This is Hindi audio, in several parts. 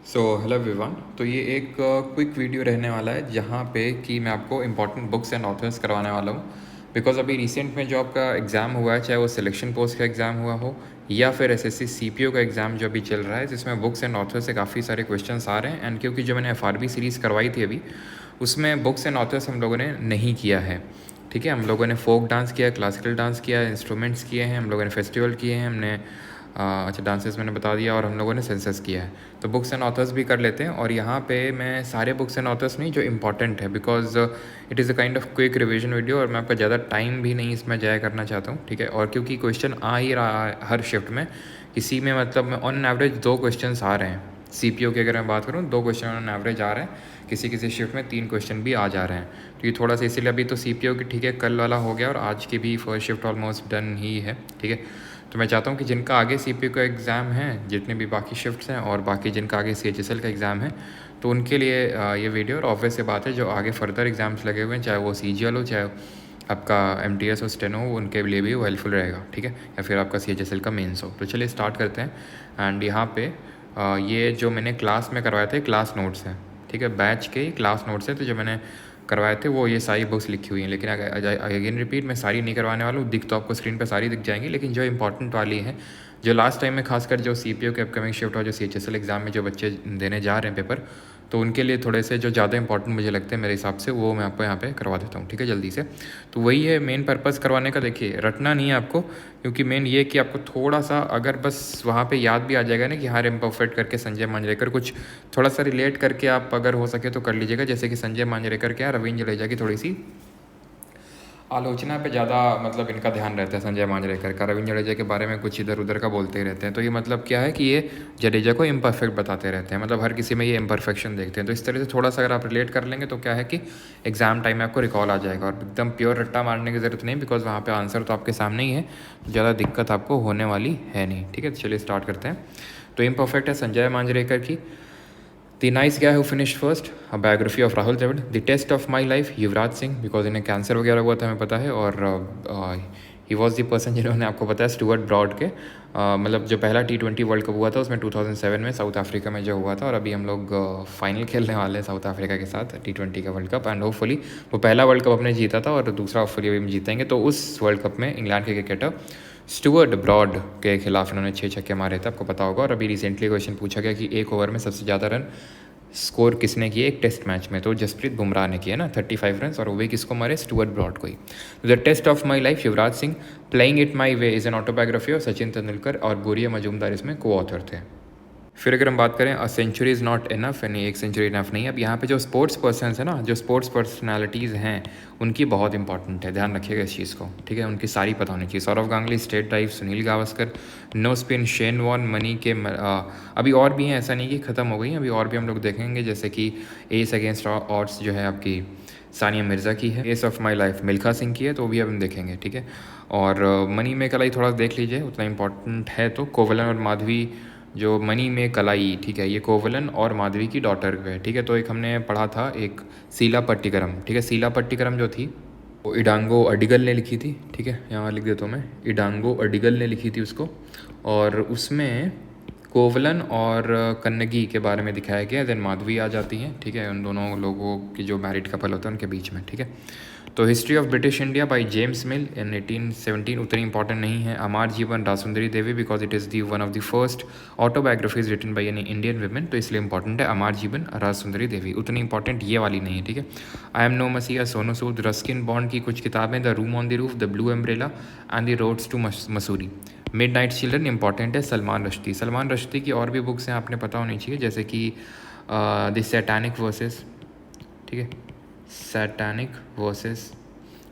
Hello everyone. तो ये एक क्विक वीडियो रहने वाला है जहाँ पे कि मैं आपको इंपॉर्टेंट बुक्स एंड ऑथर्स करवाने वाला हूँ। बिकॉज अभी रिसेंट में जो आपका एग्ज़ाम हुआ है, चाहे वो सिलेक्शन पोस्ट का एग्ज़ाम हुआ हो या फिर एसएससी सीपीओ का एग्ज़ाम जो अभी चल रहा है, जिसमें बुक्स एंड ऑथर्स से काफ़ी सारे क्वेश्चंस आ रहे हैं। एंड क्योंकि जो मैंने एफआरबी सीरीज़ करवाई थी अभी, उसमें बुक्स एंड ऑथर्स हम लोगों ने नहीं किया है। ठीक है, हम लोगों ने फोक डांस किया, क्लासिकल डांस किया, इंस्ट्रूमेंट्स किए हैं, हम लोगों ने फेस्टिवल किए हैं, हमने अच्छा डांसेस मैंने बता दिया, और हम लोगों ने सेंसस किया है। तो बुक्स एंड ऑथर्स भी कर लेते हैं। और यहाँ पे मैं सारे बुक्स एंड ऑथर्स नहीं, जो इंपॉर्टेंट है, because it is a kind of quick revision video और मैं आपका ज़्यादा टाइम भी नहीं इसमें जाया करना चाहता हूँ। ठीक है, और क्योंकि क्वेश्चन आ ही रहा है हर शिफ्ट में, इसी में मतलब मैं ऑन एवरेज 2 क्वेश्चन आ रहे हैं। सीपीओ की अगर मैं बात करूँ, 2 क्वेश्चन ऑन एवरेज आ रहे हैं, किसी किसी शिफ्ट में 3 क्वेश्चन भी आ जा रहे हैं। तो ये थोड़ा सा इसीलिए अभी तो सीपीओ की ठीक है कल वाला हो गया, और आज की भी फर्स्ट शिफ्ट ऑलमोस्ट डन ही है। ठीक है, तो मैं चाहता हूँ कि जिनका आगे सीपीयू का एग्ज़ाम है, जितने भी बाकी शिफ्ट्स हैं, और बाकी जिनका आगे सीएचएसएल का एग्ज़ाम है, तो उनके लिए ये वीडियो। और ऑब्वियस से बात है, जो आगे फर्दर एग्ज़ाम्स लगे हुए हैं, चाहे वो सीजीएल हो, चाहे आपका एमटीएस हो, स्टेनो हो, उनके लिए भी वो हेल्पफुल रहेगा। ठीक है, या फिर आपका सीएचएसएल का मेंस हो। तो चलिए स्टार्ट करते हैं। एंड यहाँ पे ये जो मैंने क्लास में करवाए थे, क्लास नोट्स हैं। ठीक है, बैच के क्लास नोट्स हैं। तो जो मैंने करवाए थे वो ये सारी बुक्स लिखी हुई हैं, लेकिन अगेन रिपीट मैं सारी नहीं करवाने वाला हूँ। दिख तो आपको स्क्रीन पे सारी दिख जाएंगी, लेकिन जो इंपॉर्टेंट वाली है, जो लास्ट टाइम में खासकर जो सीपीओ के अपकमिंग शिफ्ट और जो सीएचएसएल एग्ज़ाम में जो बच्चे देने जा रहे हैं पेपर, तो उनके लिए थोड़े से जो ज़्यादा इंपॉर्टेंट मुझे लगते हैं मेरे हिसाब से, वो मैं आपको यहाँ पे करवा देता हूँ। ठीक है, जल्दी से। तो वही है मेन पर्पज़ करवाने का। देखिए, रटना नहीं है आपको, क्योंकि मेन ये कि आपको थोड़ा सा अगर बस वहाँ पे याद भी आ जाएगा ना कि हाँ इम्परफेक्ट करके संजय मांजरेकर कुछ थोड़ा सा रिलेट करके आप अगर हो सके तो कर लीजिएगा। जैसे कि संजय मांजरेकर क्या, रविंद्र जडेजा की थोड़ी सी आलोचना पे ज़्यादा मतलब इनका ध्यान रहता है संजय मांजरेकर का। रविंद्र जडेजा के बारे में कुछ इधर उधर का बोलते ही रहते हैं। तो ये मतलब क्या है कि ये जडेजा को इम्परफेक्ट बताते रहते हैं, मतलब हर किसी में ये इम्परफेक्शन देखते हैं। तो इस तरह से थोड़ा सा अगर आप रिलेट कर लेंगे तो क्या है कि एग्ज़ाम टाइम में आपको रिकॉल आ जाएगा। और एकदम प्योर रट्टा मारने की ज़रूरत नहीं, बिकॉज वहाँ पर आंसर तो आपके सामने ही है, तो ज़्यादा दिक्कत आपको होने वाली है नहीं। ठीक है, तो चलिए स्टार्ट करते हैं। तो इम्परफेक्ट है संजय मांजरेकर की। The nice guy who finished first, a biography of Rahul Dravid. The test of my life, Yuvraj Singh, because इन्हें कैंसर वगैरह हुआ था हमें पता है। और ही वॉज द पर्सन जिन्होंने, आपको पता है, स्टुअर्ट ब्रॉड के मतलब जो पहला T20 वर्ल्ड कप हुआ था उसमें 2007 में साउथ अफ्रीका में जो हुआ था। और अभी हम लोग फाइनल खेलने वाले हैं साउथ अफ्रीका के साथ T20 का वर्ल्ड कप। एंड होपफुली वो पहला वर्ल्ड कप अपने जीता था और दूसरा होपफुली अभी हम जीतेंगे। तो उस वर्ल्ड कप में इंग्लैंड के क्रिकेटर स्टुअर्ट ब्रॉड के खिलाफ इन्होंने 6 छक्के मारे थे, आपको पता होगा। और अभी रिसेंटली क्वेश्चन पूछा गया कि एक ओवर में सबसे ज़्यादा रन स्कोर किसने किए एक टेस्ट मैच में, तो जसप्रीत बुमराह ने किया ना 35 रन, और वे किसको मारे, स्टुअर्ट ब्रॉड को ही। The test of my life, Yuvraj Singh. Playing it my way is an autobiography of Sachin Tendulkar, और बोरिया मजूमदार इसमें को ऑथर थे। फिर अगर हम बात करें, a century is not enough, यानी एक सेंचुरी इनफ नहीं है। अब यहाँ पे जो स्पोर्ट्स पर्सनस है ना, जो स्पोर्ट्स पर्सनालिटीज़ हैं, उनकी बहुत इंपॉर्टेंट है, ध्यान रखिएगा इस चीज़ को। ठीक है, उनकी सारी पता होनी चाहिए। Sourav Ganguly state drive, Sunil Gavaskar no spin, Shane Warne, मनी के अभी और भी हैं, ऐसा नहीं कि ख़त्म हो गई, अभी और भी हम लोग देखेंगे। जैसे कि एस अगेंस्ट ऑड्स जो है आपकी सानिया मिर्ज़ा की है। S of my life Milkha Singh की है, तो भी अब हम देखेंगे। ठीक है, और मनी में कलाई थोड़ा देख लीजिए, उतना इंपॉर्टेंट है। तो कोवलन और माधवी, जो मनी में कलाई, ठीक है, ये कोवलन और माधवी की डॉटर है। ठीक है, तो एक हमने पढ़ा था एक सीला पट्टिकरम। ठीक है, सीला पट्टिकरम जो थी वो इडांगो अडिगल ने लिखी थी। ठीक है, यहाँ लिख देता हूँ मैं, इडांगो अडिगल ने लिखी थी उसको। और उसमें कोवलन और कन्नगी के बारे में दिखाया गया। देन माधवी आ जाती हैं। ठीक है, उन दोनों लोगों की जो मैरिड कपल होता है उनके बीच में। ठीक है, तो history of British India by James Mill in 1817 उतनी इंपॉर्टेंट नहीं है। Amar Jiban Rajsundari Devi, because it is the one of the first autobiographies written by any Indian women, तो इसलिए इंपॉर्टेंट है अमर जीवन राजसुंदरी देवी। उतनी इंपॉर्टेंट ये वाली नहीं है। ठीक है, आई एम नो मसीहा, सोनू सूद, रस्किन बॉन्ड की कुछ किताबें, the room on the roof, the blue umbrella and the roads to Mussoorie. Midnight children important है सलमान रश्दी। सलमान रश्दी की और भी बुक्स हैं, आपने पता होनी चाहिए, जैसे कि द सैटानिक वर्सेस। ठीक है, सैटानिक वर्सेस।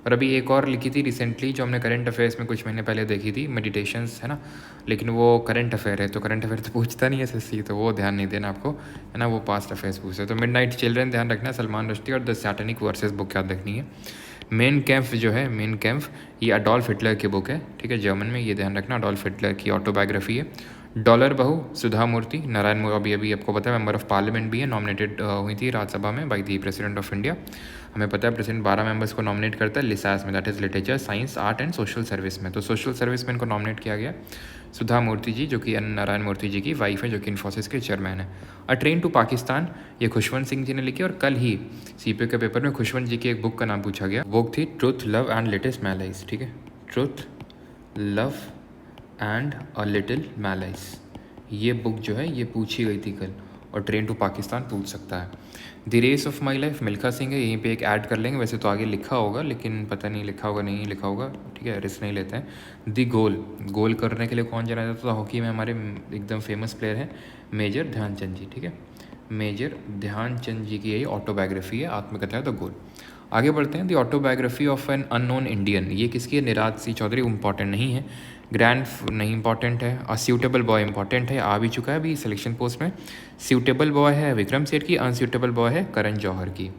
और अभी एक और लिखी थी रिसेंटली, जो हमने करंट अफेयर्स में कुछ महीने पहले देखी थी, मेडिटेशंस, है ना, लेकिन वो करंट अफेयर है, तो करंट अफेयर तो पूछता नहीं है एसएससी, तो वो ध्यान नहीं देना आपको, है ना, वो पास्ट अफेयर्स पूछते। तो मिड नाइट चिल्ड्रन ध्यान रखना, सलमान रश्दी, और द सैटानिक वर्सेस बुक याद रखनी है। मेन कैंप जो है, मेन कैंप, ये अडोल्फ हिटलर की बुक है। ठीक है, जर्मन में, ये ध्यान रखना, अडोल्फ हिटलर की ऑटोबायोग्राफी है। डॉलर बहू, सुधा मूर्ति, नारायण मूर्ति अभी आपको पता है मेंबर ऑफ पार्लियामेंट भी है, नॉमिनेटेड हुई थी राज्यसभा में by the president of India. हमें पता है प्रेसिडेंट 12 मेंबर्स को नॉमिनेट करता है लिसास में, that is literature, science, art and social service में। तो सोशल सर्विस में इनको नॉमिनेट किया गया। सुधा मूर्ति जी जो कि एन नारायण मूर्ति जी की वाइफ है, जो कि इन्फोसिस के चेयरमैन है। अ ट्रेन टू पाकिस्तान ये खुशवंत सिंह जी ने लिखी, और कल ही सीपीओ के पेपर में खुशवंत जी की एक बुक का नाम पूछा गया। बुक थी truth love and latest malice, ठीक है, truth love and a little malice, ये बुक जो है ये पूछी गई थी कल, और ट्रेन टू पाकिस्तान पूछ सकता है। The race of my life Milkha Singh है, यहीं पे एक ऐड कर लेंगे, वैसे तो आगे लिखा होगा लेकिन पता नहीं लिखा होगा नहीं लिखा होगा, ठीक है, रिस्क नहीं लेते हैं। द गोल, गोल करने के लिए कौन जाना जाता था हॉकी में, हमारे एकदम फेमस प्लेयर हैं मेजर ध्यानचंद जी, ठीक है, मेजर ध्यानचंद जी की यही ऑटोबायोग्राफी है, आत्मकथा है द गोल। आगे बढ़ते हैं। The autobiography of an unknown Indian, ये किसकी है, निराज सी चौधरी, इंपॉर्टेंट नहीं है। ग्रैंड नहीं इंपॉर्टेंट है। अ सूटेबल बॉय इंपॉर्टेंट है, आ भी चुका है अभी सिलेक्शन पोस्ट में। सूटेबल बॉय है विक्रम सेठ की, अनसूटेबल बॉय है करण जौहर की,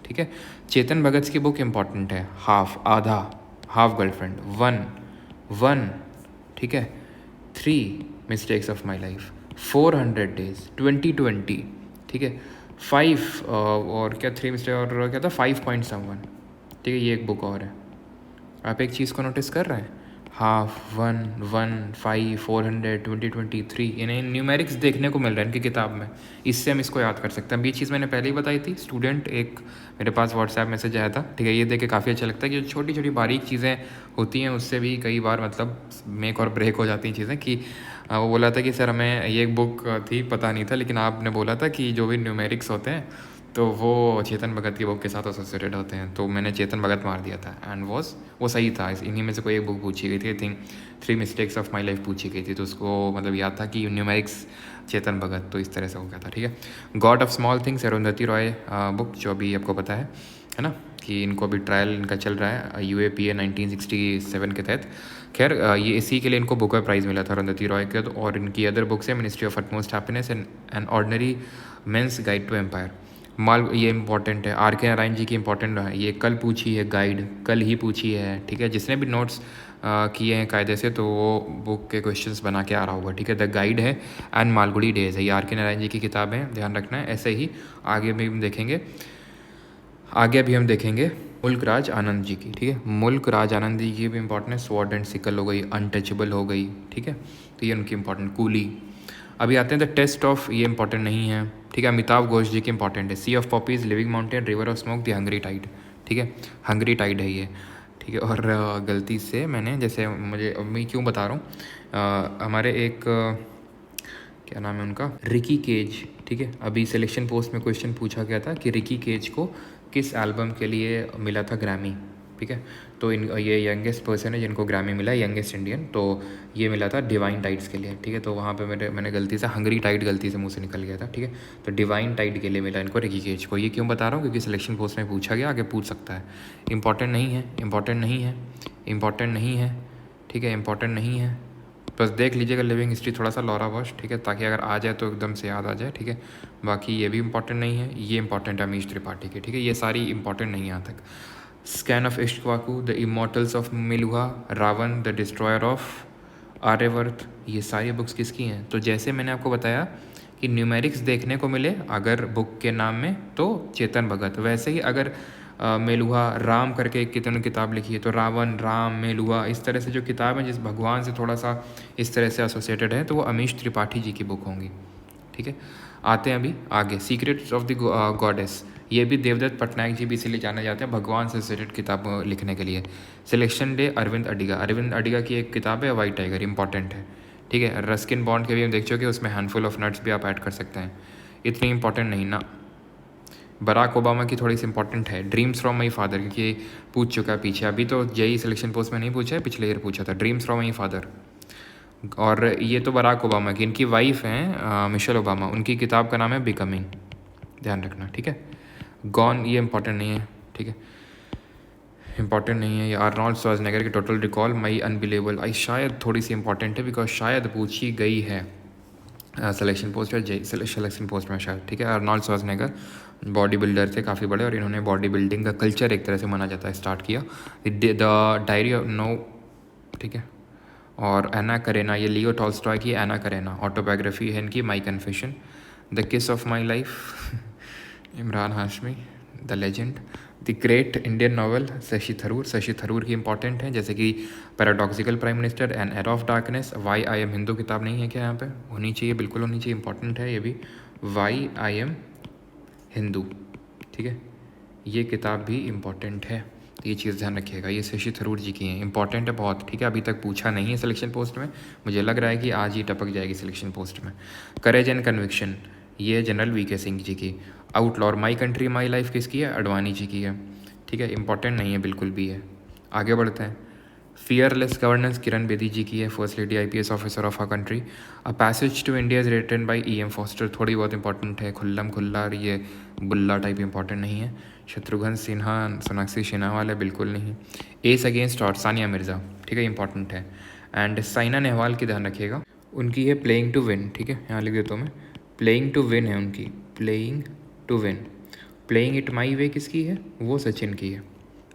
ठीक है। चेतन भगत की बुक इंपॉर्टेंट है, हाफ आधा, हाफ गर्लफ्रेंड, वन, ठीक है, 3 mistakes of my life, 400 days, 2020, ठीक है, 5 और क्या 3 मिस्टेक और क्या था 5 पॉइंट समवन, ठीक है, ये एक बुक और है। आप एक चीज़ को नोटिस कर रहे हैं, हाफ, 1, 5, 400, 2023, इन्हें न्यूमेरिक्स देखने को मिल रहा है इनकी किताब में, इससे हम इसको याद कर सकते हैं। अब ये चीज़ मैंने पहले ही बताई थी, स्टूडेंट एक मेरे पास व्हाट्सएप मैसेज आया था, ठीक है, ये देख के काफ़ी अच्छा लगता है कि जो छोटी छोटी बारीक चीज़ें होती हैं उससे भी कई बार मतलब मेक और ब्रेक हो जाती हैं चीज़ें। कि वो बोला था कि सर हमें ये एक बुक थी, पता नहीं था, लेकिन आपने बोला था कि जो भी न्यूमेरिक्स होते हैं तो वो चेतन भगत की बुक के साथ एसोसिएटेड होते हैं, तो मैंने चेतन भगत मार दिया था एंड वो सही था। इन्हीं में से कोई एक बुक पूछी गई थी, I think 3 mistakes of my life पूछी गई थी, तो उसको मतलब याद था कि न्यूमेरिक्स चेतन भगत, तो इस तरह से हो गया था, ठीक है। God of small things Arundhati Roy book, जो अभी आपको पता है ना कि इनको अभी ट्रायल इनका चल रहा है UAPA 1967 के तहत। खैर ये इसी के लिए इनको बुकर प्राइज़ मिला था अरुंधति रॉय के, और इनकी अदर बुक्स है ministry of utmost happiness and an ordinary man's guide to empire. माल ये इंपॉर्टेंट है, RK नारायण जी की इंपॉर्टेंट है, ये कल पूछी है गाइड, कल ही पूछी है, ठीक है। जिसने भी नोट्स किए हैं कायदे से तो वो बुक के क्वेश्चंस बना के आ रहा होगा, ठीक है। द गाइड है एंड मालगुडी डेज है, ये RK नारायण जी की किताब है, ध्यान रखना है। ऐसे ही आगे भी हम देखेंगे मुल्क राज आनंद जी की, ठीक है, मुल्क राज आनंद जी की भी इंपॉर्टेंट है। स्वॉर्ड एंड सिकल हो गई, अनटचेबल हो गई, ठीक है, तो ये उनकी इंपॉर्टेंट। कूली। अभी आते हैं द टेस्ट ऑफ, ये इंपॉर्टेंट नहीं है, ठीक है। अमिताभ घोष जी की इंपॉर्टेंट है। Sea of poppies, living mountain, river of smoke, the hungry tide, ठीक है, हंग्री टाइड है ये, ठीक है। और गलती से मैंने, जैसे मुझे मैं क्यों बता रहा हूँ, हमारे एक क्या नाम है उनका, रिकी केज, ठीक है। अभी सिलेक्शन पोस्ट में क्वेश्चन पूछा गया था कि रिकी केज को किस एल्बम के लिए मिला था ग्रैमी, ठीक है। तो ये यंगेस्ट पर्सन है जिनको ग्रैमी मिला है, यंगेस्ट इंडियन, तो ये मिला था डिवाइन टाइड्स के लिए, ठीक है। तो वहाँ पे मैंने गलती से हंगरी टाइड गलती से मुंह से निकल गया था, ठीक है। तो डिवाइन टाइड के लिए मिला इनको रिकी केज को। ये क्यों बता रहा हूँ, क्योंकि सिलेक्शन पोस्ट में पूछा गया, आगे पूछ सकता है। इंपॉर्टेंट नहीं है, ठीक है, इंपॉर्टेंट नहीं है, बस देख लीजिएगा लिविंग हिस्ट्री थोड़ा सा लॉरा वॉश, ठीक है, ताकि अगर आ जाए तो एकदम से याद आ जाए, ठीक है। बाकी ये भी इंपॉर्टेंट नहीं है, ये इंपॉर्टेंट है अमीश त्रिपाठी के, ठीक है। ये सारी इंपॉर्टेंट नहीं है यहाँ तक। Scion of Ikshvaku, the immortals of Meluha, Ravan, the destroyer of Aryavarta, ये सारी बुक्स किसकी हैं। तो जैसे मैंने आपको बताया कि न्यूमेरिक्स देखने को मिले अगर बुक के नाम में तो चेतन भगत, वैसे ही अगर मेलुहा राम करके एक किताब लिखी है तो रावण, राम, मेलुहा, इस तरह से जो किताब है जिस भगवान से थोड़ा सा इस तरह से एसोसिएटेड है तो वो अमीश त्रिपाठी जी की बुक होंगी, ठीक है। आते हैं अभी आगे, सीक्रेट्स ऑफ द गॉडेस, ये भी देवदत्त पटनायक जी भी इसीलिए जाने जाते हैं भगवान से रिलेटेड किताब लिखने के लिए। सिलेक्शन डे अरविंद अडिगा की एक किताब है वाइट टाइगर, इंपॉर्टेंट है, ठीक है। रस्किन बॉन्ड के भी हम देख चुके, उसमें हैंडफुल ऑफ नट्स भी आप ऐड कर सकते हैं, इतनी इंपॉर्टेंट नहीं ना। बराक ओबामा की थोड़ी सी इंपॉर्टेंट है, ड्रीम्स फ्रॉम माई फादर, क्योंकि पूछ चुका है पीछे, अभी तो जेई सिलेक्शन पोस्ट में नहीं पूछा है, पिछले ईयर पूछा था, ड्रीम्स फ्रॉम माई फादर। और ये तो बराक ओबामा की, इनकी वाइफ हैं मिशेल ओबामा, उनकी किताब का नाम है बिकमिंग, ध्यान रखना, ठीक है। गॉन, ये इंपॉर्टेंट नहीं है, ठीक है, इंपॉर्टेंट नहीं है। ये आर्नोल्ड श्वार्ज़नेगर की टोटल रिकॉल, माई अनबिलीवेबल, आई शायद थोड़ी सी इंपॉर्टेंट है बिकॉज शायद पूछी गई है सिलेक्शन पोस्ट या सिलेक्शन पोस्ट में शायद, ठीक है। आर्नोल्ड श्वार्ज़नेगर बॉडी बिल्डर थे काफ़ी बड़े, और इन्होंने बॉडी बिल्डिंग का कल्चर एक तरह से माना जाता है स्टार्ट किया। द डायरी ऑफ नो, ठीक है। और एना करेना, ये लियो टॉल्स्टॉय की एना करेना ऑटोबायोग्राफी है इनकी, my confession. The kiss of my life Imran Hashmi, the legend, the great Indian novel Shashi Tharoor. Shashi Tharoor की इंपॉर्टेंट है, जैसे कि paradoxical prime minister, an era of darkness, why I am Hindu किताब नहीं है क्या यहाँ पे? होनी चाहिए, बिल्कुल होनी चाहिए, इंपॉर्टेंट है ये भी, वाई आई एम हिंदू, ठीक है, ये किताब भी इम्पॉर्टेंट है, तो ये चीज़ ध्यान रखिएगा। ये शशि थरूर जी की हैं, इंपॉर्टेंट है बहुत, ठीक है। अभी तक पूछा नहीं है सिलेक्शन पोस्ट में, मुझे लग रहा है कि आज ही टपक जाएगी सिलेक्शन पोस्ट में। करेज एंड कन्विक्शन, ये जनरल वीके सिंह जी की। आउटलॉर, माई कंट्री माई लाइफ किसकी है? अडवाणी जी की है, ठीक है, इंपॉर्टेंट नहीं है बिल्कुल भी है। आगे बढ़ते हैं। फियरलेस गवर्नेंस किरण बेदी जी की है, first lady IPS officer of our country. A passage to India is written by E M Forster, थोड़ी बहुत इंपॉर्टेंट है। खुल्लम खुल्ला, और ये बुल्ला टाइप इंपॉर्टेंट नहीं है। शत्रुघ्न सिन्हा, सोनाक्षी सिन्हा वाले बिल्कुल नहीं। एस अगेंस्ट और सानिया मिर्ज़ा, ठीक है, इंपॉर्टेंट है। एंड साइना नेहवाल की ध्यान रखिएगा, उनकी है प्लेइंग टू विन, ठीक है, यहाँ लिख देता हूँ मैं, प्लेइंग टू विन है उनकी, playing to win. Playing it my way किसकी है? वो सचिन की है,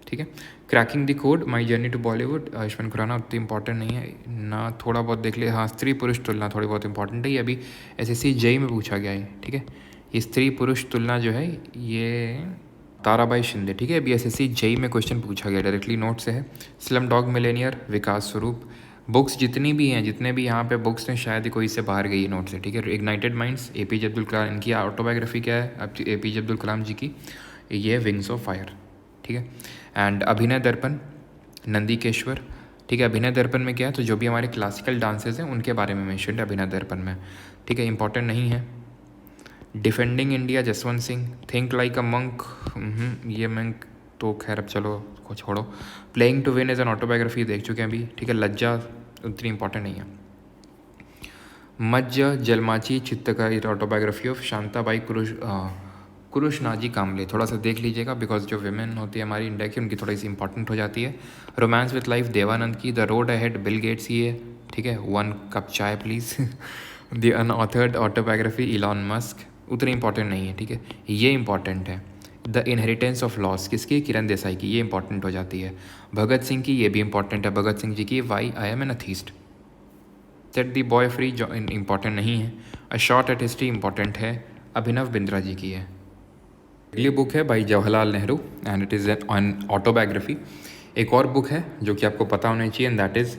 ठीक है। Cracking the code, my journey to Bollywood, Ayushmann Khurrana, उतनी इंपॉर्टेंट नहीं है ना, थोड़ा बहुत देख लिया। हाँ, स्त्री पुरुष तुलना थोड़ी बहुत इंपॉर्टेंट है, ये अभी एसएससी जेई में पूछा गया है, ठीक है। ये स्त्री पुरुष तुलना जो है ये ताराबाई शिंदे, ठीक है, अभी एसएससी जेई में क्वेश्चन पूछा गया, डायरेक्टली नोट से है। स्लम डॉग मिलेनियर, विकास स्वरूप। बुक्स जितनी भी हैं, जितने भी यहाँ पे बुक्स हैं, शायद ही कोई से बाहर गई है नोट से, ठीक है। Ignited minds, APJ Abdul Kalam, इनकी ऑटोबायोग्राफी क्या है अब एपीजे अब्दुल कलाम जी की? ये है विंग्स ऑफ फायर, ठीक है। एंड अभिनय दर्पण, नंदीकेश्वर, ठीक है। अभिनय दर्पण में क्या है? तो जो भी हमारे क्लासिकल डांसेस हैं उनके बारे में मेंशन है अभिनय दर्पण में, ठीक है, इंपॉर्टेंट नहीं है। Defending India, Jaswant Singh. Think like a monk, ये मंक तो खैर अब चलो को छोड़ो। Playing to win as an autobiography देख चुके हैं अभी, ठीक है। लज्जा उतनी इंपॉर्टेंट नहीं है। Majhya Jalmachi Chittarkatha, autobiography of Shantabai Krushnaji Kamble, थोड़ा सा देख लीजिएगा, बिकॉज जो विमेन होती है हमारी इंडिया की, उनकी थोड़ी सी इंपॉर्टेंट हो जाती है। रोमांस विथ लाइफ, देवानंद की। The road ahead, Bill Gates की है, ठीक है। One cup chai please. The unauthorised autobiography, Elon Musk, उतनी इंपॉर्टेंट नहीं है, ठीक है। ये इंपॉर्टेंट है। द इनहेरिटेंस ऑफ लॉस किसकी? किरण देसाई की, ये इंपॉर्टेंट हो जाती है। भगत सिंह की, ये भी इंपॉर्टेंट है, भगत सिंह जी की। Why I am an atheist. Set the boy free, जो इंपॉर्टेंट नहीं है। A shot at history important है, अभिनव बिंद्रा जी की है। अगली बुक है by Jawaharlal Nehru and it is on autobiography. एक और बुक है जो कि आपको पता होना चाहिए, and that is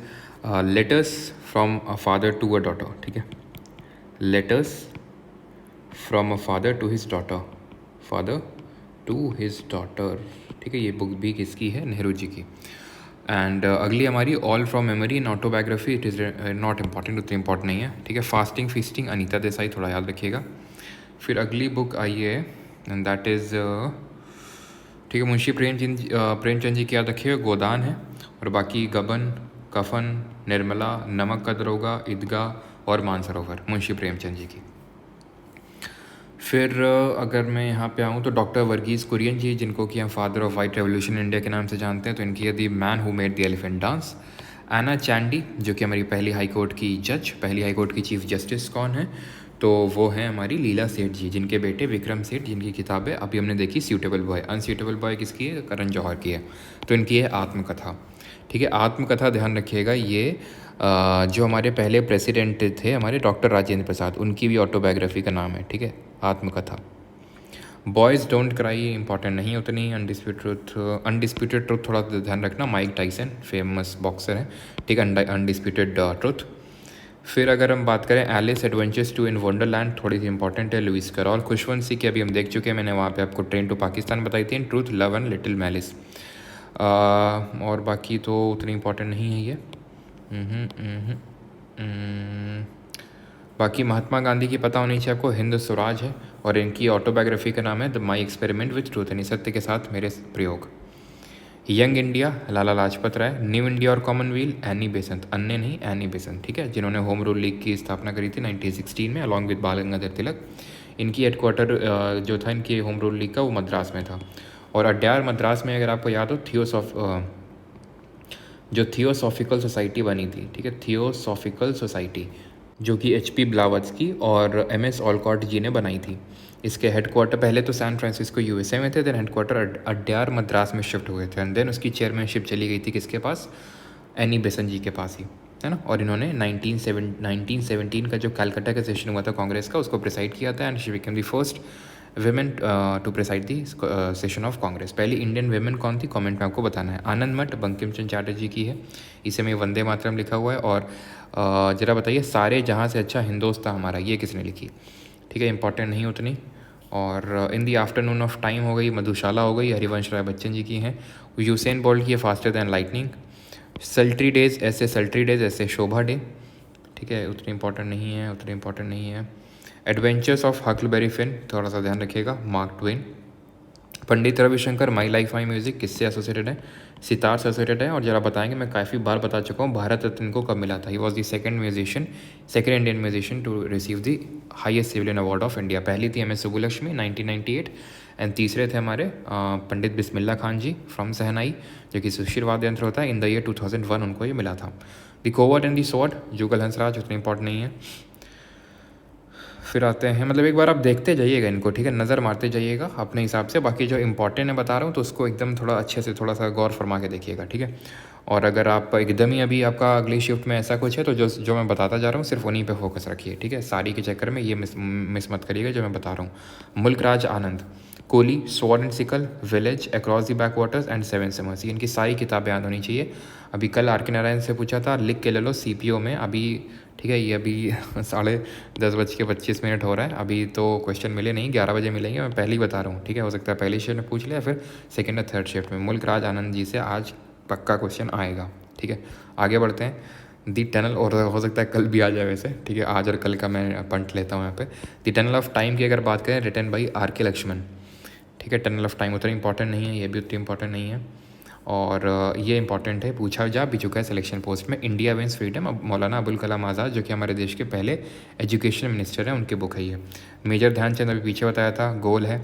letters from a father to a daughter, ठीक है। Letters from a father to his daughter, father to his daughter, ठीक है। ये बुक भी किसकी है? नेहरू जी की। एंड अगली हमारी all from memory in autobiography, it is not important, उतनी इंपॉर्टेंट नहीं है, ठीक है। फास्टिंग फीस्टिंग, अनीता देसाई, थोड़ा याद रखिएगा। फिर अगली बुक आई है एंड दैट इज़, ठीक है, मुंशी प्रेमचंद जी की याद रखिएगा, गोदान है। और बाकी गबन, कफन, निर्मला, नमक का दरोगा, ईदगाह और मानसरोवर, मुंशी प्रेमचंद जी की। फिर अगर मैं यहाँ पे आऊँ तो डॉक्टर वर्गीज़ कुरियन जी, जिनको कि हम father of white revolution India के नाम से जानते हैं, तो इनकी है the man who made the elephant dance. Anna Chandy, जो कि हमारी पहली हाई कोर्ट की जज, पहली हाई कोर्ट की चीफ जस्टिस कौन है? तो वो हैं हमारी लीला सेठ जी, जिनके बेटे विक्रम सेठ, जिनकी किताब है अभी हमने देखी सूटेबल बॉय। अनसूटेबल बॉय किसकी है? करण जौहर की है। तो इनकी है आत्मकथा, ठीक है। आत्मकथा ध्यान रखिएगा, ये जो हमारे पहले प्रेसिडेंट थे हमारे डॉक्टर राजेंद्र प्रसाद, उनकी भी ऑटोबायोग्राफी का नाम है, ठीक है, आत्मकथा। बॉयज़ डोंट क्राई, इंपॉर्टेंट नहीं उतनी। अनडिस्प्यूटेड ट्रुथ थोड़ा ध्यान रखना, माइक टाइसन फेमस बॉक्सर है, ठीक है, अनडिस्प्यूटेड ट्रुथ। फिर अगर हम बात करें Alice adventures to in Wonderland, थोड़ी सी इंपॉर्टेंट है, लुइस कैरोल। खुशवंत सिंह की अभी हम देख चुके हैं, मैंने वहाँ पे आपको ट्रेन टू पाकिस्तान बताई थी। Truth, love and little malice. और बाकी तो उतनी इंपॉर्टेंट नहीं है ये। बाकी महात्मा गांधी की पता होनी चाहिए आपको, हिंद स्वराज है, और इनकी ऑटोबायोग्राफी का नाम है the my experiment with truth, यानी सत्य के साथ मेरे प्रयोग। Young India, Lala Lajpat Rai. New India और कॉमनवेल्थ, एनी बेसंत, अन्य नहीं एनी बेसंत, ठीक है, जिन्होंने होम रूल लीग की स्थापना करी थी 1916 में अलॉन्ग विद बाल गंगाधर तिलक। इनकी हेडक्वार्टर जो था इनकी होम रूल लीग का, वो मद्रास में था। और अड्यार मद्रास में, अगर आपको याद हो, जो थियोसॉफिकल सोसाइटी बनी थी, ठीक है, थियोसॉफिकल सोसाइटी, जो कि HP ब्लावत्स्की और MS ऑलकॉट जी ने बनाई थी। इसके हेडक्वार्टर पहले तो सैन फ्रांसिस्को USA में थे, देन हेडक्वार्टर अड्यार मद्रास में शिफ्ट हुए थे, एंड देन उसकी चेयरमैनशिप चली गई थी किसके पास? एनी बेसन जी के पास ही, है ना। और इन्होंने 1917 का जो कलकत्ता का सेशन हुआ था कांग्रेस का, उसको प्रिसाइड किया था, and she became the first women to preside the session of Congress. पहली इंडियन वेमेन कौन थी, कमेंट में आपको बताना है। आनंद मठ बंकिम चंद्र चटर्जी की है, इसे में वंदे मातरम लिखा हुआ है। और ज़रा बताइए सारे जहाँ से अच्छा हिंदुस्तान हमारा, ये किसने लिखी, ठीक है, इंपॉर्टेंट नहीं उतनी। और इन दी आफ्टरनून ऑफ टाइम हो गई, मधुशाला हो गई, हरिवंश राय बच्चन जी की हैं। यूसेन बोल्ट की है फास्टर दैन लाइटनिंग। सल्ट्री डेज ऐसे शोभा डे, ठीक है, उतनी इंपॉर्टेंट नहीं है, उतनी इंपॉर्टेंट नहीं है। एडवेंचर्स ऑफ हकलबेरी फिन, थोड़ा सा ध्यान रखिएगा, mark Twain. Pandit Ravi Shankar my life my music किससे एसोसिएटेड है, सितार से एसोसिएटेड है। और जरा बताएंगे, मैं काफ़ी बार बता चुका हूँ, भारत रत्न को कब मिला था। He was the second Indian musician to receive the highest civilian award of India. पहली थी MS सुब्बुलक्ष्मी 1998, एंड तीसरे थे हमारे पंडित बिस्मिल्ला खान जी फ्रॉम सहनाई, जो कि सुशीर वाद्य यंत्र होता है। इन द ईयर 2001 उनको ये मिला था। The covert and the sword, Jugal Hansraj, उतनी इंपॉर्टेंट नहीं है। फिर आते हैं, मतलब एक बार आप देखते जाइएगा इनको, ठीक है, नज़र मारते जाइएगा अपने हिसाब से। बाकी जो इंपॉर्टेंट है बता रहा हूँ, तो उसको एकदम थोड़ा अच्छे से थोड़ा सा गौर फरमा के देखिएगा, ठीक है। और अगर आप एकदम ही अभी आपका अगली शिफ्ट में ऐसा कुछ है, तो जो मैं बताता जा रहा हूँ सिर्फ उन्हीं पे फोकस रखिए, ठीक है। सारी के चक्कर में ये मिस मत करिएगा जो मैं बता रहा हूँ। Mulk Raj Anand, coolie, sword and sickle, village, across the back waters and seven summers, इनकी सारी किताबें याद होनी चाहिए। अभी कल RK नारायण से पूछा था, लिख के ले लो CPO में अभी, ठीक है। ये अभी 10:25 हो रहा है, अभी तो क्वेश्चन मिले नहीं, 11 बजे मिलेंगे, मैं पहले ही बता रहा हूँ, ठीक है। हो सकता है पहली शिफ्ट में पूछ लिया, फिर सेकेंड और थर्ड शिफ्ट में। मुल्क राज आनंद जी से आज पक्का क्वेश्चन आएगा, ठीक है। आगे बढ़ते हैं। दी टनल, और हो सकता है कल भी आ जाए वैसे, ठीक है, आज और कल का मैं पंट लेता हूँ यहाँ पे। दी टनल ऑफ टाइम की अगर बात करें, रिटन बाई RK लक्ष्मण, ठीक है। टनल ऑफ टाइम उतना इंपॉर्टेंट नहीं है, ये भी उतनी इंपॉर्टेंट नहीं है। और ये इंपॉर्टेंट है, पूछा जा भी चुका है सिलेक्शन पोस्ट में। इंडिया विंस फ्रीडम, अब मौलाना अबुल कलाम आज़ाद, जो कि हमारे देश के पहले एजुकेशन मिनिस्टर हैं, उनकी बुक है ये। मेजर ध्यानचंद अभी पीछे बताया था, गोल है।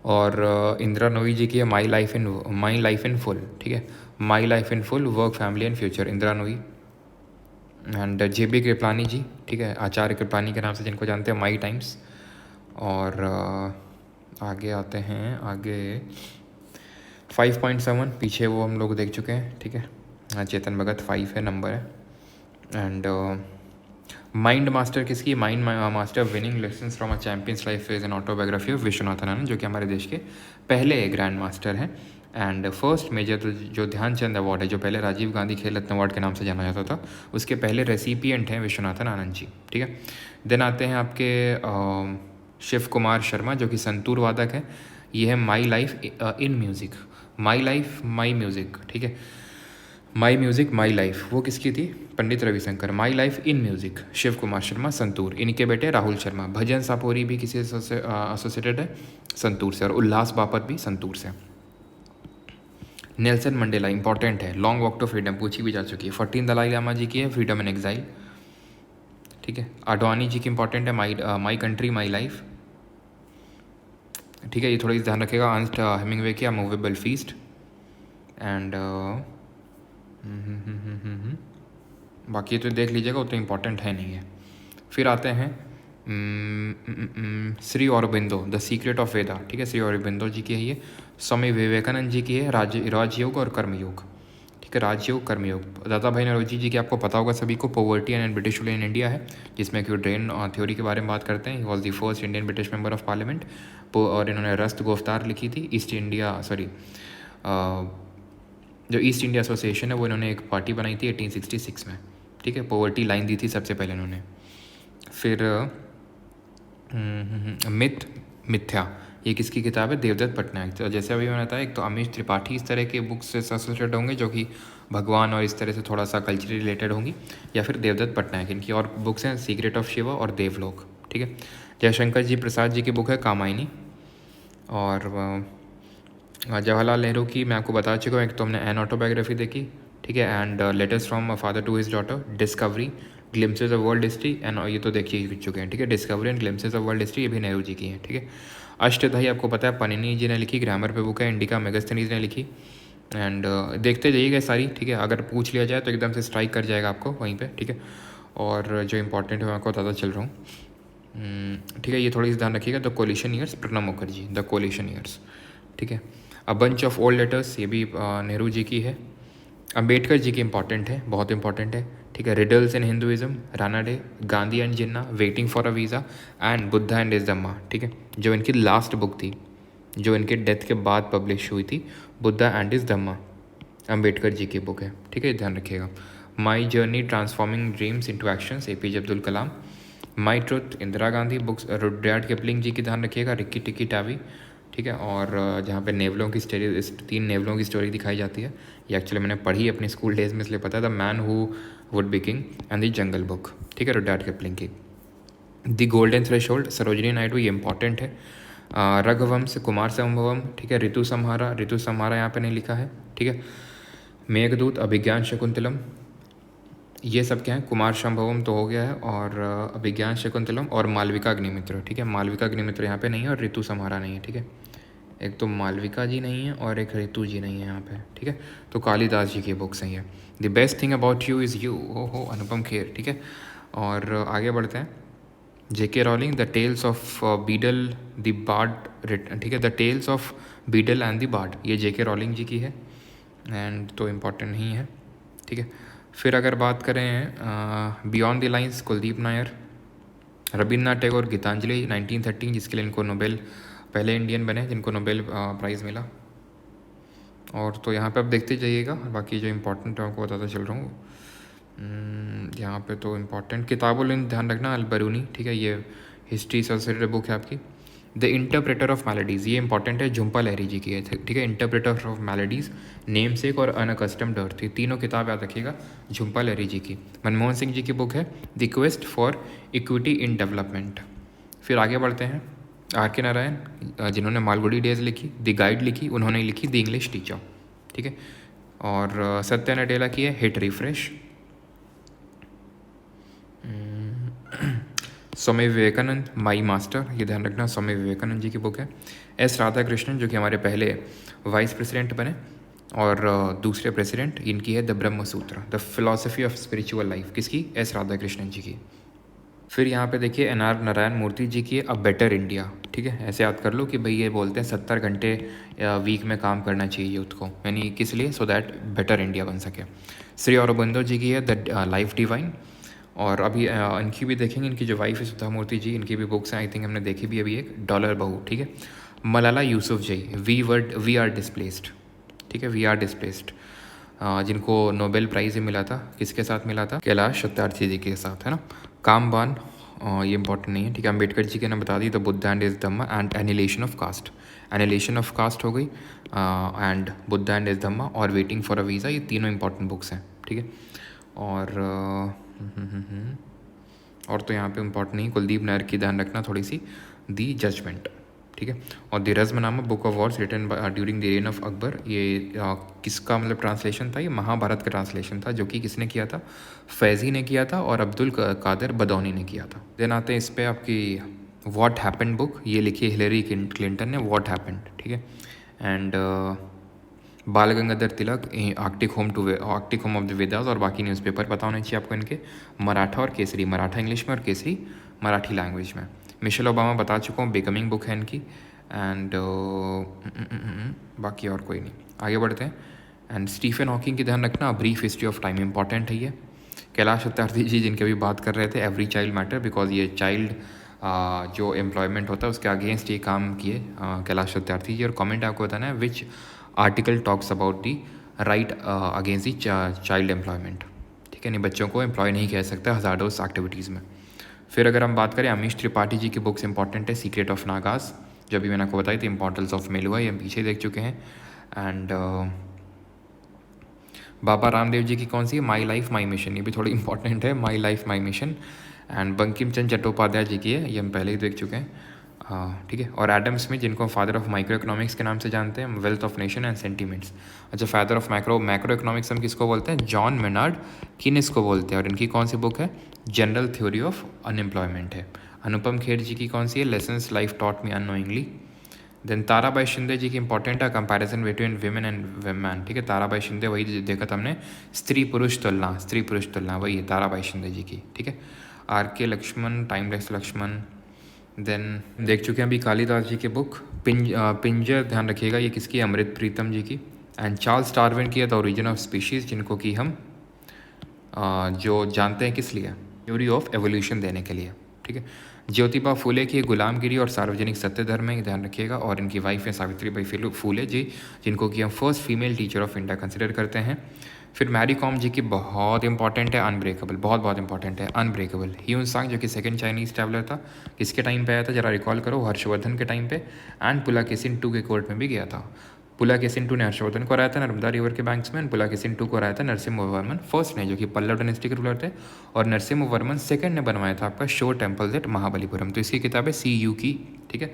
और इंदिरा नोई जी की है माई लाइफ इन फुल, ठीक है, my life in full, work family and future, Indira Nooyi. And JB Kripalani जी, ठीक है, आचार्य कृपलानी के नाम से जिनको जानते हैं, माई टाइम्स। और आगे आते हैं, आगे 5.7 पीछे वो हम लोग देख चुके हैं, ठीक है। चेतन भगत 5 है नंबर है। एंड माइंड मास्टर किसकी, mind master winning lessons from a champion's life is an autobiography of Viswanathan Anand, जो कि हमारे देश के पहले ग्रैंड मास्टर हैं। एंड फर्स्ट मेजर तो जो ध्यानचंद अवार्ड है, जो पहले राजीव गांधी खेल रत्न अवार्ड के नाम से जाना जाता था, उसके पहले रेसिपिएंट हैं विश्वनाथन आनंद जी, ठीक है। देन आते हैं आपके शिव कुमार शर्मा, जो कि संतूर वादक है। ये है my life in music, my life my music, ठीक है, माई म्यूज़िक माई लाइफ, वो किसकी थी, Pandit Ravi Shankar. My life in music, Shiv Kumar Sharma, santoor. इनके बेटे राहुल शर्मा। भजन सापोरी भी किसी से एसोसिएटेड है, संतूर से। और उल्लास बापत भी संतूर से। नेल्सन मंडेला इंपॉर्टेंट है, लॉन्ग वॉक टू फ्रीडम पूछी भी जा चुकी है। 14 दलाई लामा जी की है, फ्रीडम इन एग्जाइल, ठीक है। आडवाणी जी की इंपॉर्टेंट है, माई कंट्री माई लाइफ, ठीक है, ये थोड़ा ध्यान रखेगा। अर्नेस्ट हेमिंग्वे की मूवेबल फीस्ट। एंड बाकी तो देख लीजिएगा, उतना इंपॉर्टेंट है नहीं है। फिर आते हैं Shri Aurobindo, the secret of Veda, ठीक है, श्री अरबिंदो जी की है ये। स्वामी विवेकानंद जी की है, राजयोग और कर्मयोग, ठीक है, राजयोग कर्मयोग। दादा भाई नौरोजी जी की आपको पता होगा सभी को, poverty and British rule in India है, जिसमें कि ड्रेन थ्योरी के बारे में बात करते हैं। ही was the first Indian British member of parliament. और इन्होंने रस्त गुफ्तार लिखी थी। जो ईस्ट इंडिया एसोसिएशन है, वो इन्होंने एक पार्टी बनाई थी 1866 में, ठीक है। पॉवर्टी लाइन दी थी सबसे पहले इन्होंने। फिर मिथ्या, ये किसकी किताब है, देवदत्त पटनायक। तो जैसे अभी मैंने बताया, एक तो अमीश त्रिपाठी इस तरह के बुक्स से एसोसिएटेड होंगे, जो कि भगवान और इस तरह से थोड़ा सा कल्चरली रिलेटेड होंगी, या फिर देवदत्त पटनायक। इनकी और बुक्स हैं, सीक्रेट ऑफ शिवा और देवलोक, ठीक है। जयशंकर जी प्रसाद जी की बुक है कामायनी। और जवाहरलाल नेहरू की मैं आपको बता चुका हूँ, एक तो हमने एन ऑटोबायोग्राफी देखी, ठीक है। And letters from a father to his daughter, discovery, glimpses of world history, and ये तो देखिए चुके हैं, ठीक है। Discovery and glimpses of world history, ये भी नेहरू जी की है, ठीक है। अष्टधाई आपको पता है पनिनी जी ने लिखी, ग्रामर पे बुक है। इंडिका मेगास्थनीज ने लिखी। एंड देखते जाइएगा सारी, ठीक है। अगर पूछ लिया जाए तो एकदम से स्ट्राइक कर जाएगा आपको वहीं पे, ठीक है। और जो इंपॉर्टेंट है मैं आपको बताता चल रहा हूँ, ठीक है। ये थोड़ी सी ध्यान रखिएगा। The coalition years, Pranab Mukherjee, the coalition years, ठीक है। A bunch of old letters, ये भी नेहरू जी की है। अम्बेडकर जी की इंपॉर्टेंट है, बहुत इंपॉर्टेंट है। ठीक है, riddles in Hinduism, Ranade, Gandhi and Jinnah, waiting for a visa and Buddha and his Dhamma. ठीक है, जो इनकी लास्ट बुक थी, जो इनके डेथ के बाद पब्लिश हुई थी, बुद्धा एंड इज धम्मा, अम्बेडकर जी की बुक है। ठीक है, ध्यान रखिएगा। My journey transforming dreams into actions, APJ Abdul Kalam. My truth, Indira Gandhi books, Rudyard Kipling ji की ध्यान रखिएगा, रिक्की टिक्की टावी। ठीक है, और जहाँ पे नेवलों की स्टोरी, 3 नेवलों की स्टोरी दिखाई जाती है, ये एक्चुअली मैंने पढ़ी अपनी स्कूल डेज में, इसलिए पता है, the man who would be king and the jungle book. ठीक है, रुडयार्ड किपलिंग की। The golden threshold, Sarojini Naidu, ये इंपॉर्टेंट है। रघुवंश, कुमार संभवम। ठीक है, ऋतु संहारा, ऋतु संहारा यहाँ पे नहीं लिखा है। ठीक है, मेघदूत, अभिज्ञान शकुंतलम, ये सब क्या है, कुमार संभवम तो हो गया है, और अभिज्ञान शकुंतलम और मालविका अग्निमित्र। ठीक है, मालविका अग्निमित्र यहाँ पे नहीं है और ऋतु संहारा नहीं है। ठीक है, एक तो मालविका जी नहीं है और एक ऋतु जी नहीं है यहाँ पे। ठीक है, तो कालिदास जी की बुक्स हैं ये। The best thing about you is you, हो अनुपम खेर। ठीक है, और आगे बढ़ते हैं। J.K. Rowling, the tales of Beedle the bard. ठीक है, the tales of Beedle and the bard, ये J.K. रॉलिंग जी की है, एंड तो इम्पॉर्टेंट नहीं है। ठीक है, फिर अगर बात करें beyond the lines, Kuldip Nayar. Rabindranath Tagore, Gitanjali 1913, जिसके लिए इनको नोबेल, पहले इंडियन बने जिनको नोबेल प्राइज़ मिला। और तो यहाँ पे आप देखते जाइएगा, बाकी जो इम्पोर्टेंट है आपको बताता चल रहा हूँ। यहाँ पे तो इम्पॉर्टेंट किताबों में ध्यान रखना, अलबरूनी। ठीक है, ये हिस्ट्री से रिलेटेड बुक है आपकी। द इंटरप्रेटर ऑफ मेलोडीज़, ये इंपॉर्टेंट है, झुम्पा लहरी जी की है। ठीक है, इंटरप्रेटर ऑफ मेलोडीज़, नेम सेक और अनकस्टम्ड अर्थ, ये तीनों किताब याद रखिएगा, झुम्पा लहरी जी की। मनमोहन सिंह जी की बुक है the quest for equity in development. फिर आगे बढ़ते हैं, R.K. नारायण, जिन्होंने मालगुडी डेज लिखी, द गाइड लिखी, उन्होंने लिखी द इंग्लिश टीचर। ठीक है, और सत्या नडेला की है hit refresh. Swami Vivekananda, my master, ये ध्यान रखना, स्वामी विवेकानंद जी की बुक है। S. राधाकृष्णन, जो कि हमारे पहले वाइस प्रेसिडेंट बने, और दूसरे प्रेसिडेंट, इनकी है द ब्रह्म सूत्र, the philosophy of spiritual life, किसकी, S. राधाकृष्णन जी की। फिर यहाँ पे देखिए NR नारायण मूर्ति जी की अ बेटर इंडिया। ठीक है, ऐसे याद कर लो कि भाई ये बोलते हैं 70 घंटे वीक में काम करना चाहिए यूथ को, यानी किस लिए, सो दैट बेटर इंडिया बन सके। श्री अरबिंदो जी की है द लाइफ डिवाइन। और अभी इनकी भी देखेंगे, इनकी जो वाइफ है सुधा मूर्ति जी, इनकी भी बुक्स हैं, आई थिंक हमने देखी भी अभी, एक डॉलर बहू। ठीक है, Malala Yousafzai, we are displaced. ठीक है, वी आर डिस्प्लेस्ड, जिनको नोबेल प्राइज़ मिला था, किसके साथ मिला था, कैलाश सत्यार्थी जी के साथ, है ना। कामबान, ये इंपॉर्टेंट नहीं है। ठीक है, अम्बेडकर जी के ने बता दी, the Buddha and his Dhamma and annihilation of caste, annihilation of caste हो गई, and Buddha and his Dhamma और वेटिंग फॉर अ वीज़ा, ये तीनों इंपॉर्टेंट बुक्स हैं। ठीक है, और तो यहाँ पे इम्पॉर्टेंट नहीं, कुलदीप नायर की ध्यान रखना थोड़ी सी, दी जजमेंट। ठीक है, और the Razmnama, book of wars written during the reign of Akbar, ये किसका मतलब ट्रांसलेशन था, ये महाभारत का ट्रांसलेशन था, जो कि किसने किया था, फैज़ी ने किया था और अब्दुल कादिर बदौनी ने किया था। देन आते हैं इस पर आपकी व्हाट हैपेंड बुक, ये लिखी हिलरी क्लिंटन ने, व्हाट हैपेंड। ठीक है, and Bal Gangadhar Tilak, Arctic home of the Vedas, और बाकी न्यूज़पेपर पता होने चाहिए आपको इनके, मराठा और केसरी, मराठा इंग्लिश में और केसरी मराठी लैंग्वेज में। मिशेल ओबामा बता चुका हूँ, बिकमिंग बुक है इनकी, एंड बाकी और कोई नहीं। आगे बढ़ते हैं, एंड स्टीफन हॉकिंग की ध्यान रखना, brief history of time, important है ये। कैलाश सत्यार्थी जी, जिनके भी बात कर रहे थे, एवरी चाइल्ड मैटर, बिकॉज ये चाइल्ड जो एम्प्लॉयमेंट होता है उसके अगेंस्ट ये काम किए कैलाश सत्यार्थी जी। और कमेंट आपको बताना है which article talks about the right against the child employment. ठीक है, नहीं, बच्चों को एम्प्लॉय नहीं कह सकता हज़ार्डोस एक्टिविटीज़ में। फिर अगर हम बात करें, अमीश त्रिपाठी जी की बुक्स इंपॉर्टेंट है, सीक्रेट ऑफ नागास, जो भी मैंने आपको बताई थी, इम्पोर्टेंस ऑफ मेलुआ, ये हम पीछे देख चुके हैं। एंड बाबा रामदेव जी की कौन सी है, माई लाइफ माई मिशन, ये भी थोड़ी इंपॉर्टेंट है, my life my mission. And Bankim Chandra Chattopadhyay ji की है, ये हम पहले ही देख चुके हैं। ठीक है, और एडम स्मिथ, जिनको फादर ऑफ माइक्रो इकोनॉमिक्स के नाम से जानते हैं, wealth of nation and sentiments. अच्छा, फादर ऑफ मैक्रो इकोनॉमिक्स हम किसको बोलते हैं, जॉन मेनार्ड कीनेस को बोलते हैं, और इनकी कौन सी बुक है, जनरल थ्योरी ऑफ अनएम्प्लॉयमेंट है। अनुपम खेर जी की कौन सी है, lessons life taught me unknowingly. Then Tarabai Shinde ji की इंपॉर्टेंट है, comparison between women and men. ठीक है, ताराबाई शिंदे, वही देखा था हमने, स्त्री पुरुष तुलना, वही है ताराबाई शिंदे जी की। ठीक है, R.K. Lakshman, timeless Lakshman. Then देख चुके हैं अभी कालिदास जी की बुक पिंजर, ध्यान रखिएगा, ये किसकी है, अमृत प्रीतम जी की। एंड चार्ल्स डार्विन की है द ओरिजिन ऑफ स्पीशीज़, जिनको कि हम जो जानते हैं किस लिए, थ्योरी ऑफ एवोल्यूशन देने के लिए, ठीक है। ज्योतिबा फूले की गुलामगिरी और सार्वजनिक सत्य धर्म में ध्यान रखिएगा, और इनकी वाइफ है सावित्रीबाई फूले जी, जिनको कि हम first female teacher of India consider करते हैं। फिर मैरी कॉम जी की बहुत इंपॉर्टेंट है अनब्रेकेबल, बहुत इंपॉर्टेंट है अनब्रेकेबल। ह्यून सांग जो कि सेकंड चाइनीज ट्रैवलर था, किसके टाइम पे आया था जरा रिकॉल करो, हर्षवर्धन के टाइम पे। एंड पुलाकेसिन टू के कोर्ट में भी गया था। पुलाकेसिन टू ने हर्षवर्धन को हराया था नर्मदा रिवर के बैंक्स में, एंड पुलाकेसिन टू को हराया था नरसिम्हवर्मन फर्स्ट ने, जो कि पल्लव डायनेस्टी के रूलर थे, और नरसिम्हवर्मन सेकंड ने बनवाया था आपका शोर टेम्पल एट महाबलीपुरम। तो इसकी किताब है CU की, ठीक है।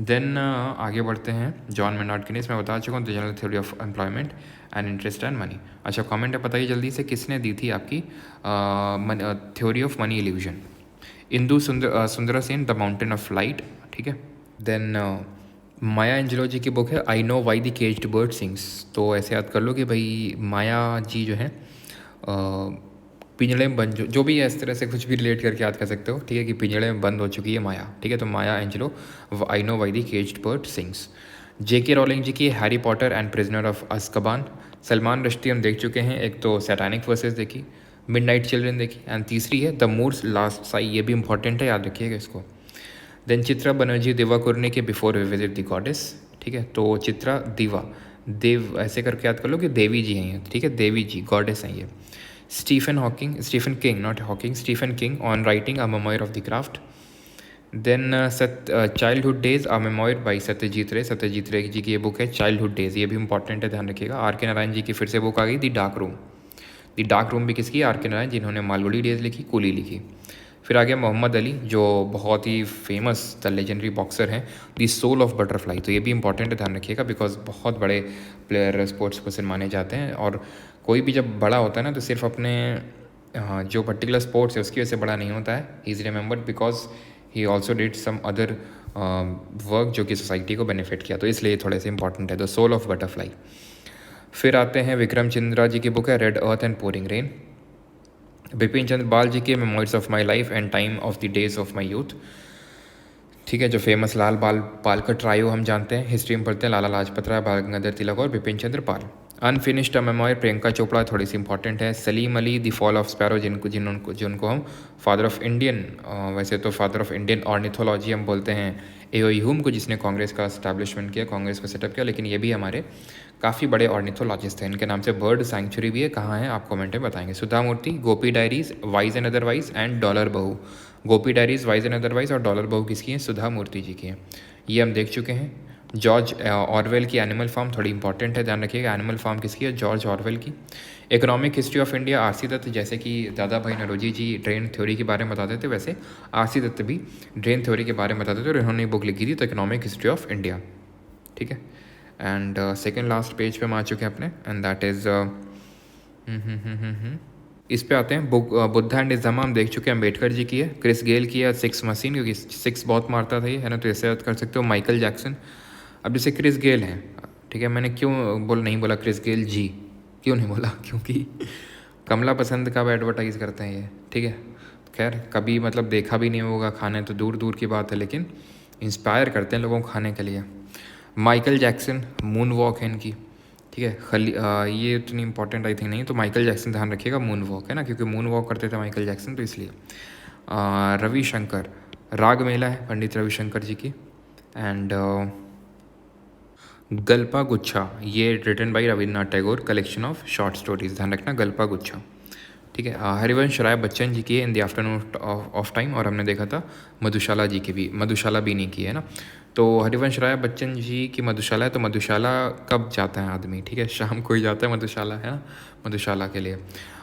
देन आगे बढ़ते हैं। जॉन मेनार्ड कीनेस मैं बता चुका हूँ, the general theory of employment and interest and money. अच्छा कमेंट है बताइए जल्दी से, किसने दी थी आपकी theory of money illusion? Indu Sundara Sen, the mountain of light, ठीक है। देन माया एंजेलो जी की बुक है आई know why the caged bird sings. तो ऐसे याद कर लो कि भाई माया जी जो है पिंजड़े में बंद, जो भी है इस तरह से कुछ भी रिलेट करके याद कर सकते हो, ठीक है, कि पिंजड़े में बंद हो चुकी है माया, ठीक है। तो Maya Angelou I know why the caged bird sings. JK Rowling जी की Harry Potter and prisoner of Azkaban. Salman Rushdie हम देख चुके हैं, एक तो सैटानिक वर्सेस देखी, मिडनाइट चिल्ड्रन देखी, एंड तीसरी है द मूर्स लास्ट साई, ये भी इंपॉर्टेंट है, याद रखिएगा इसको। देन चित्रा बनर्जी दिवाकुरने के before we visit the goddess, ठीक है। तो चित्रा दिवा देव ऐसे करके याद कर लो कि देवी जी हैं ये, ठीक है, देवी जी गॉडेस हैं ये। Stephen King not Hawking, Stephen King on writing a memoir of the craft. Then childhood days a memoir by Satyajit Ray ji की ये बुक है चाइल्डहुड डेज, ये भी इंपॉर्टेंट है, ध्यान रखिएगा। RK नारायण जी की फिर से बुक आ गई द डार्क रूम भी किसकी? RK नारायण, जिन्होंने मालगुडी डेज लिखी, कूली लिखी। फिर आ गया मोहम्मद अली, जो बहुत ही फेमस द लेजेंडरी बॉक्सर हैं, द सोल ऑफ बटरफ्लाई। तो ये भी इंपॉर्टेंट है, ध्यान रखिएगा, बिकॉज बहुत बड़े प्लेयर स्पोर्ट्स पर्सन माने जाते हैं, और कोई भी जब बड़ा होता है ना तो सिर्फ अपने जो पर्टिकुलर स्पोर्ट्स है उसकी वजह से बड़ा नहीं होता है। He is remembered because he also did some other work जो कि सोसाइटी को बेनिफिट किया, तो इसलिए थोड़े से इंपॉर्टेंट है द सोल ऑफ बटरफ्लाई। फिर आते हैं विक्रम चंद्रा जी की बुक है red earth and pouring rain. Bipin Chandra Pal ji के memories of my life and time of the days of my youth, ठीक है। जो फेमस लाल बाल पाल का ट्रायो हम जानते हैं, हिस्ट्री में पढ़ते हैं, लाला लाजपत राय, बाल गंगाधर तिलक और Bipin Chandra Pal. Unfinished a memoir Priyanka Chopra, थोड़ी सी इंपॉर्टेंट है। Salim Ali the fall of sparrow, जिनको हम फादर ऑफ इंडियन, वैसे तो फादर ऑफ इंडियन ऑर्निथोलॉजी हम बोलते हैं A.O. ह्यूम को, जिसने कांग्रेस का एस्टैब्लिशमेंट किया, कांग्रेस को सेटअप किया, लेकिन ये भी हमारे काफ़ी बड़े ऑर्निथोलॉजिस्ट हैं। इनके नाम से बर्ड सैंक्चुरी भी है, कहाँ है आप कमेंट में बताएंगे। Sudha Murty, Gopi diaries, wise and otherwise and dollar Bahu. Gopi diaries, wise and otherwise और डॉलर बहू किसकी है? सुधा मूर्ति जी की है, ये हम देख चुके हैं। जॉर्ज ऑरवेल की एनिमल फार्म थोड़ी इंपॉर्टेंट है, ध्यान रखिएगा, एनिमल फार्म किसकी है? जॉर्ज ऑरवेल की। Economic history of India RC Dutt, जैसे कि दादा भाई नरोजी जी ड्रेन थ्योरी के बारे में बताते थे, वैसे RC दत्त भी ड्रेन थ्योरी के बारे में बताते थे, और इन्होंने बुक लिखी थी the economic history of India, ठीक है। एंड सेकेंड लास्ट पेज पे हम आ चुके हैं अपने, एंड दैट इज़ इस पे आते हैं। बुद्धा एंड इज़्ज़ामा हम देख चुके हैं, अम्बेडकर जी की है। क्रिस गेल की है सिक्स मशीन, क्योंकि सिक्स बहुत मारता था ये, है ना, तो ऐसे याद कर सकते हो। माइकल जैक्सन, अब जैसे क्रिस गेल हैं, ठीक है, मैंने क्यों नहीं बोला क्रिस गेल जी, क्यों नहीं बोला? क्योंकि कमला पसंद का एडवर्टाइज़ करते हैं ये, ठीक है। खैर कभी मतलब देखा भी नहीं होगा खाने, तो दूर दूर की बात है, लेकिन इंस्पायर करते हैं लोगों को खाने के लिए। माइकल जैक्सन, मून वॉक है इनकी, ठीक है। ये इतनी इंपॉर्टेंट आई थिंक नहीं, तो माइकल जैक्सन ध्यान रखिएगा, मून वॉक है ना, क्योंकि मून वॉक करते थे माइकल जैक्सन, तो इसलिए। रविशंकर, राग मेला है पंडित रविशंकर जी की। एंड गल्पा गुच्छा, ये written by Rabindranath Tagore, collection of short stories, ध्यान रखना गल्पा गुच्छा, ठीक है। हरिवंश राय बच्चन जी की है in the afternoon of time, और हमने देखा था मधुशाला जी की भी, मधुशाला बीनी की है ना। तो हरिवंश राय बच्चन जी की मधुशाला है, तो मधुशाला कब जाता है आदमी? ठीक है, शाम को ही जाता है मधुशाला, है ना, मधुशाला के लिए।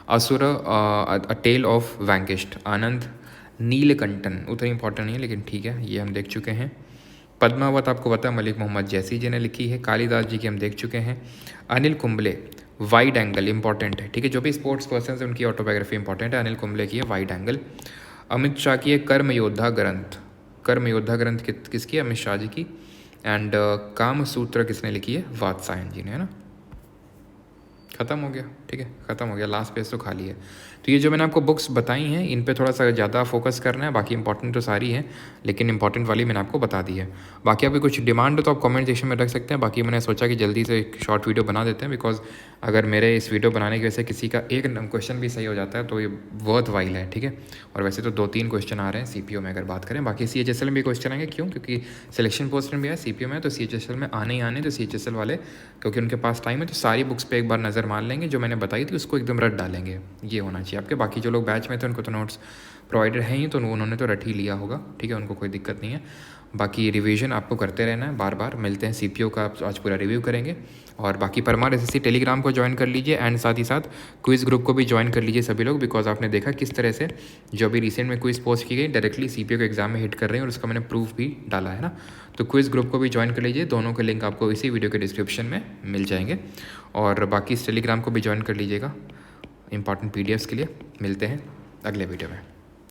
असुर, अ टेल ऑफ वैंकिश्ड, आनंद नीलकंठन, उतना इंपॉर्टेंट नहीं है लेकिन ठीक है, ये हम देख चुके हैं। पद्मावत आपको पता है मलिक मोहम्मद जैसी जी ने लिखी है। कालिदास जी की हम देख चुके हैं। Anil Kumble, wide angle important है, ठीक है, जो भी स्पोर्ट्स पर्सन है उनकी ऑटोबायोग्राफी इंपॉर्टेंट है। अनिल कुंबले की है वाइड एंगल। अमित शाह की है कर्म योद्धा ग्रंथ, कर्म योद्धा ग्रंथ किसकी है? अमित शाह जी की। एंड काम सूत्र किसने लिखी है? वात्सायन जी ने, है ना। ख़त्म हो गया, ठीक है, ख़त्म हो गया, लास्ट पेज तो खाली है। तो ये जो मैंने आपको बुक्स बताई हैं इन पे थोड़ा सा ज़्यादा फोकस करना है, बाकी इंपॉर्टेंट तो सारी हैं, लेकिन इंपॉर्टेंट वाली मैंने आपको बता दी है। बाकी आपकी कुछ डिमांड हो तो आप कमेंट सेक्शन में रख सकते हैं। बाकी मैंने सोचा कि जल्दी से एक शॉर्ट वीडियो बना देते हैं, बिकॉज अगर मेरे इस वीडियो बनाने की वजह से किसी का एक क्वेश्चन भी सही हो जाता है तो ये वर्थ वाइल है, ठीक है। और वैसे तो 2-3 क्वेश्चन आ रहे हैं CPO में अगर बात करें, बाकी CHSL में भी क्वेश्चन आएंगे। क्यों? क्योंकि सिलेक्शन पोस्ट में भी है, CPO में, तो CHSL में आने ही आने, तो CHSL वाले क्योंकि उनके पास टाइम है तो सारी बुक्स पे एक बार नज़र मार लेंगे, जो मैंने बताई थी उसको एकदम रट डालेंगे। ये होना चाहिए आपके। बाकी जो लोग बैच में थे उनको तो नोट्स प्रोवाइडेड हैं ही, तो उन्होंने तो रट ही लिया होगा, ठीक है, उनको कोई दिक्कत नहीं है। बाकी रिवीजन आपको करते रहना है, बार बार मिलते हैं। CPO का आज पूरा रिव्यू करेंगे। और बाकी परमार SSC टेलीग्राम को ज्वाइन कर लीजिए, एंड साथ ही साथ क्विज़ ग्रुप को भी ज्वाइन कर लीजिए सभी लोग, बिकॉज आपने देखा किस तरह से जो अभी रिसेंट में क्विज़ पोस्ट की गई डायरेक्टली CPO के एग्जाम में हिट कर रहे हैं, और उसका मैंने प्रूफ भी डाला है ना। तो क्विज़ ग्रुप को भी ज्वाइन कर लीजिए, दोनों के लिंक आपको इसी वीडियो के डिस्क्रिप्शन में मिल जाएंगे। और बाकी इस टेलीग्राम को भी ज्वाइन कर लीजिएगा इंपॉर्टेंट PDFs के लिए। मिलते हैं अगले वीडियो में।